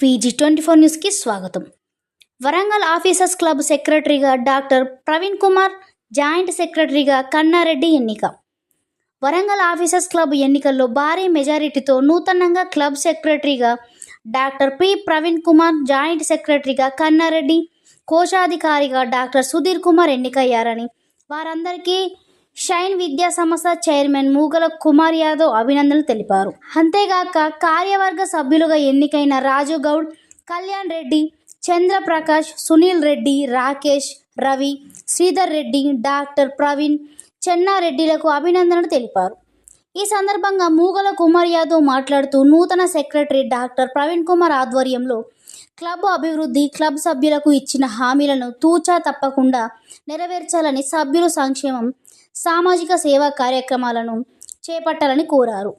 VG24 న్యూస్కి స్వాగతం. Warangal officers club సెక్రటరీగా డాక్టర్ ప్రవీణ్ కుమార్, జాయింట్ సెక్రటరీగా కన్నారెడ్డి ఎన్నిక. వరంగల్ ఆఫీసర్స్ క్లబ్ ఎన్నికల్లో భారీ మెజారిటీతో నూతనంగా క్లబ్ సెక్రటరీగా doctor P Praveen Kumar, joint సెక్రటరీగా కన్నారెడ్డి, కోశాధికారిగా డాక్టర్ సుధీర్ కుమార్ ఎన్నికయ్యారని వారందరికీ షైన్ విద్యా సంస్థ చైర్మన్ మూగల కుమార్ యాదవ్ అభినందనలు తెలిపారు. అంతేగాక కార్యవర్గ సభ్యులుగా ఎన్నికైన రాజు గౌడ్, కళ్యాణ్ రెడ్డి, చంద్రప్రకాష్, సునీల్ రెడ్డి, రాకేష్, రవి, శ్రీధర్ రెడ్డి, డాక్టర్ ప్రవీణ్, చెన్నారెడ్డిలకు అభినందనలు తెలిపారు. ఈ సందర్భంగా మూగల కుమార్ యాదవ్ మాట్లాడుతూ నూతన సెక్రటరీ డాక్టర్ ప్రవీణ్ కుమార్ ఆధ్వర్యంలో క్లబ్ అభివృద్ధి, క్లబ్ సభ్యులకు ఇచ్చిన హామీలను తూచా తప్పకుండా నెరవేర్చాలని, సభ్యుల సంక్షేమం, సామాజిక సేవా కార్యక్రమాలను చేపట్టాలని కోరారు.